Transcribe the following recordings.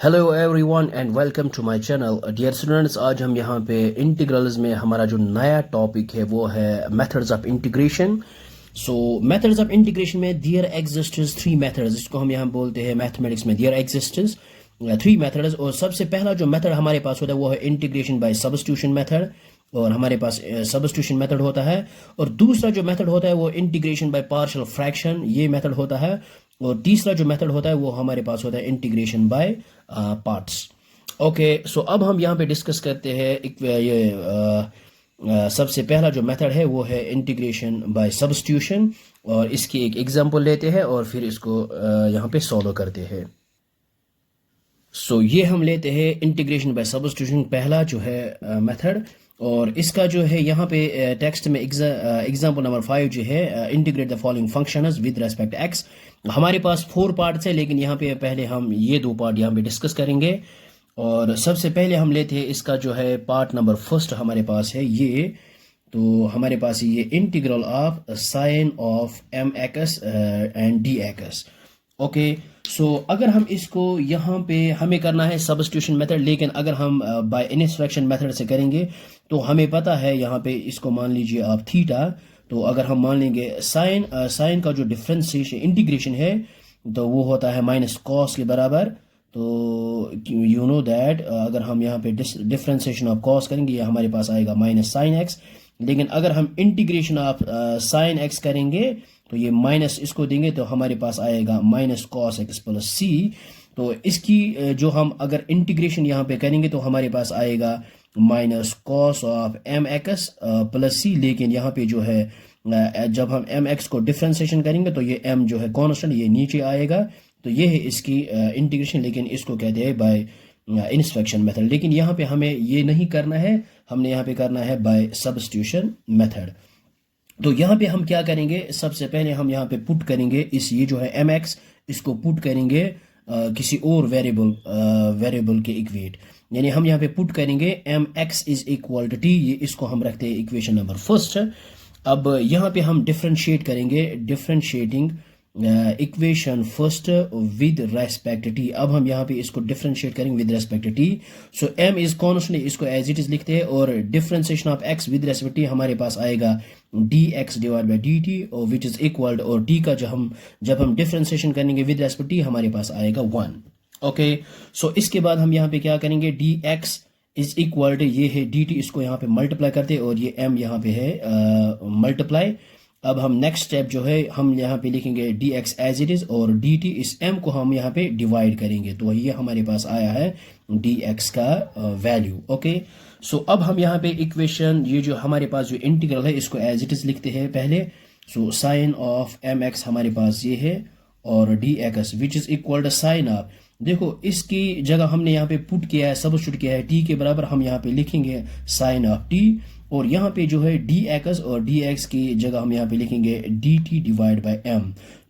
Hello everyone and welcome to my channel dear students. आज हम यहाँ पे इंटीग्रल्स में हमारा जो नया टॉपिक है वो है methods of integration. So methods of integration में देयर एग्जिस्ट्स थ्री मेथड्स, इसको हम यहाँ बोलते हैं मैथमेटिक्स में देयर एग्जिस्ट्स थ्री मेथड्स। और सबसे पहला जो मेथड हमारे पास होता है वो है इंटीग्रेशन बाय सब्स्टिट्यूशन मेथड, और हमारे पास सब्स्टिट्यूशन मेथड होता है। और दूसरा जो मेथड होता है वो इंटीग्रेशन बाय पार्शियल फ्रैक्शन, ये मेथड होता है। और तीसरा जो मेथड होता है वो हमारे पास होता है इंटीग्रेशन बाय पार्ट्स। ओके, सो अब हम यहाँ पे डिस्कस करते हैं सबसे पहला जो मेथड है वो है इंटीग्रेशन बाय सब्स्टिट्यूशन, और इसकी एक एग्जांपल लेते हैं और फिर इसको यहाँ पे सॉल्व करते हैं। सो ये हम लेते हैं इंटीग्रेशन बाय सब्स्टिट्यूशन, पहला जो है मेथड। और इसका जो है यहाँ पे टेक्स्ट में एग्जांपल नंबर 5 जो है integrate the following functions with respect x. हमारे पास 4 पार्ट्स है, लेकिन यहाँ पे पहले हम ये 2 पार्ट यहाँ पे डिस्कस करेंगे। और सबसे पहले हम लेते हैं इसका जो है पार्ट नंबर फर्स्ट हमारे पास है ये। तो हमारे पास ये integral of sine of M X and D X. Okay, so अगर हम इसको यहाँ पे हमें करना है सब्स्टिट्यूशन मेथड, लेकिन अगर हम बाय इंस्ट्रक्शन मेथड से करेंगे तो हमें पता है यहाँ पे इसको मान लीजिए आप थीटा। तो अगर हम मान लेंगे साइन का जो डिफरेंशिएशन इंटीग्रेशन है तो वो होता है माइनस कॉस के बराबर। तो यू नो दैट अगर हम यहाँ पे डिफरेंशिएशन ऑफ कॉस करेंगे ये हमारे पास आएगा माइनस साइन एक्स। लेकिन अगर हम इंटीग्रेशन ऑफ साइन एक्स करेंगे तो ये माइनस इसको देंगे तो हमारे पास आएगा माइनस कॉस एक्स प्लस सी। तो इसकी जो हम अगर इंटीग्रेशन यहाँ पे करेंगे तो हमारे पास आएगा minus cos of M x plus C. लेकिन यहाँ पे जो है जब हम एम एक्स को डिफ्रेंसिएशन करेंगे तो ये एम जो है कॉन्स्टेंट ये नीचे आएगा। तो ये है इसकी इंटीग्रेशन, लेकिन इसको कहते हैं बाय इंस्ट्रक्शन मेथड। लेकिन यहाँ पे हमें ये नहीं करना है, हमने यहाँ पे करना है बाय सब्स्टिट्यूशन मेथड। तो यहाँ पे हम क्या करेंगे, सबसे पहले हम यहाँ पे पुट करेंगे इस ये जो है एम एक्स, इसको पुट करेंगे किसी और वेरिएबल के इक्वेट। यानी हम यहाँ पे पुट करेंगे M X is equal to T, ये इसको हम रखते हैं इक्वेशन नंबर फर्स्ट। अब यहाँ पे हम डिफ्रेंशिएट करेंगे, differentiating equation first with respect T. अब हम यहाँ पे इसको डिफ्रेंशिएट करेंगे with respect T. So M is constant, इसको एज इट इज लिखते हैं, और differentiation of X with respect T हमारे पास आएगा D x divide by D T, और विच इज इक्वल, और टी का जब हम डिफ्रेंशिएशन करेंगे विद रेस्पेक्ट टी हमारे पास आएगा 1। ओके, सो इसके बाद हम यहाँ पे क्या करेंगे, D X is equal to ये है डी टी, इसको यहाँ पे मल्टीप्लाई करते हैं और ये एम यहाँ पे है मल्टीप्लाई। अब हम नेक्स्ट स्टेप जो है हम यहाँ पे लिखेंगे D X as it is, और डी टी इस एम को हम यहाँ पे डिवाइड करेंगे। तो ये हमारे पास आया है डी एक्स का वैल्यू। ओके, सो अब हम यहाँ पे इक्वेशन ये जो हमारे पास जो इंटीग्रल है इसको एज इट इज लिखते हैं पहले। So sine of M x हमारे पास ये है, और d x which is equal to sine of, देखो इसकी जगह हमने यहाँ पे पुट किया है, सब्स्टिट्यूट किया है टी के बराबर, हम यहाँ पे लिखेंगे साइन ऑफ टी। और यहाँ पे जो है डी एक्स और डी एक्स की जगह हम यहाँ पे लिखेंगे d t divide by m.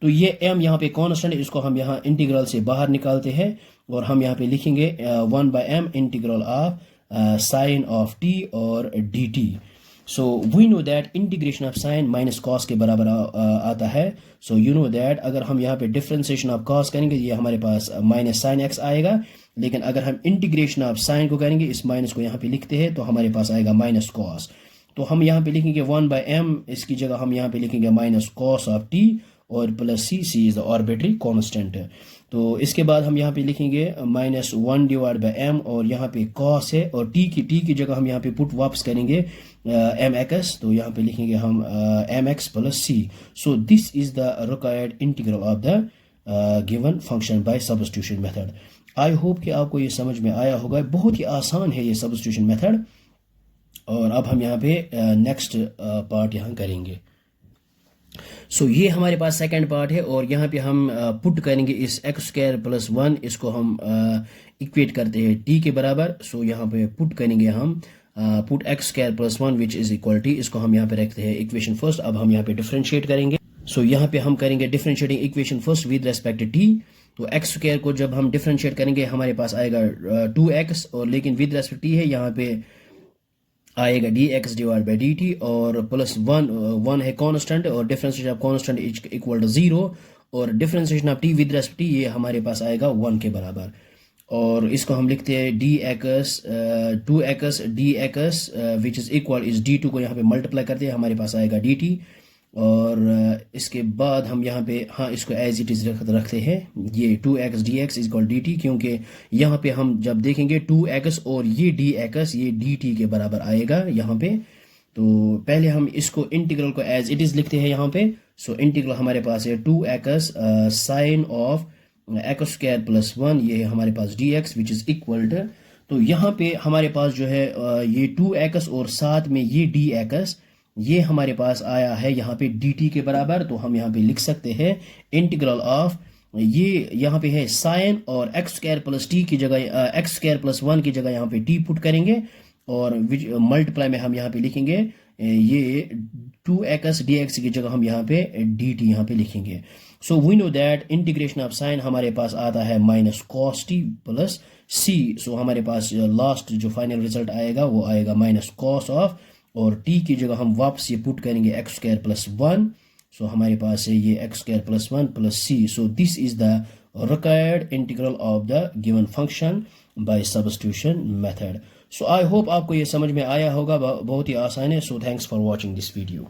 तो ये एम यहाँ पे कॉन्स्टेंट है, इसको हम यहाँ इंटीग्रल से बाहर निकालते हैं और हम यहाँ पे लिखेंगे 1 by M integral of sine of T और D T. So we know that integration of sine minus cos के बराबर आता है। सो यू नो दैट अगर हम यहाँ पे डिफरेंशिएशन ऑफ कॉस करेंगे ये हमारे पास माइनस साइन एक्स आएगा। लेकिन अगर हम इंटीग्रेशन ऑफ साइन को करेंगे, इस माइनस को यहाँ पे लिखते हैं तो हमारे पास आएगा माइनस कॉस। तो हम यहाँ पे लिखेंगे 1 बाई एम, इसकी जगह हम यहाँ पे लिखेंगे माइनस कॉस ऑफ टी और plus c, c is the arbitrary constant. तो इसके बाद हम यहाँ पे लिखेंगे माइनस 1 डिवाइड बाई एम, और यहाँ पे कॉस है और टी की जगह हम यहाँ पे पुट वापस करेंगे एम एक्स, तो यहाँ पे लिखेंगे हम m x plus c. So this is the required integral of the given function by substitution method. I hope कि आपको ये समझ में आया होगा, बहुत ही आसान है ये सब्स्टिट्यूशन मेथड। और अब हम यहाँ पे नेक्स्ट पार्ट यहाँ करेंगे। सो ये हमारे पास सेकंड पार्ट है, और यहाँ पे हम पुट करेंगे इस एक्स स्क्वायर प्लस 1, इसको हम इक्वेट करते हैं टी के बराबर। सो यहाँ पे पुट करेंगे हम put x square plus 1 which is equal T, इसको हम यहाँ पे रखते हैं इक्वेशन फर्स्ट। अब हम यहाँ पे डिफरेंशिएट करेंगे। सो यहाँ पे हम करेंगे differentiating equation first with respect T. तो एक्स स्क्वायर को जब हम डिफरेंशिएट करेंगे हमारे पास आएगा 2x, और लेकिन विद रेस्पेक्ट टी है यहाँ पे आएगा D x divide by D T, और प्लस 1 है कॉन्स्टेंट, और differentiation of constant equal to 0, और differentiation of t with respect t ये हमारे पास आएगा 1 के बराबर। और इसको हम लिखते हैं D x 2x D x which is equal इस d2 को यहाँ पे मल्टीप्लाई करते हैं, हमारे पास आएगा dt। और इसके बाद हम यहाँ पे हाँ इसको एज इट इज़ रखते हैं, ये 2x dx is equal dt, क्योंकि यहाँ पे हम जब देखेंगे 2x और ये dx ये dt के बराबर आएगा यहाँ पे। तो पहले हम इसको इंटीग्रल को एज इट इज़ लिखते हैं यहाँ पे। सो इंटीग्रल हमारे पास है 2x sine of x square plus 1, ये है हमारे पास dx which is equal to, तो यहाँ पे हमारे पास जो है ये 2x और साथ में ये dx ये हमारे पास आया है यहाँ पे dt के बराबर। तो हम यहाँ पे लिख सकते हैं इंटीग्रल ऑफ, ये यहाँ पे है साइन और एक्स स्क्वायर प्लस टी की जगह एक्स स्क्वायर प्लस 1 की जगह यहाँ पे t पुट करेंगे और मल्टीप्लाई में हम यहाँ पे लिखेंगे ये 2x dx की जगह हम यहाँ पे dt यहाँ पे लिखेंगे। So we know that integration of sine हमारे पास आता है minus cos t plus c। So हमारे पास लास्ट जो फाइनल रिजल्ट आएगा वो आएगा माइनस कॉस ऑफ, और t की जगह हम वापस ये पुट करेंगे एक्स स्क्वायर प्लस 1। सो हमारे पास है ये x square plus 1 plus c। So this is the required integral of the given function by substitution method. So I hope आपको ये समझ में आया होगा, बहुत ही आसान है। So thanks for watching this video.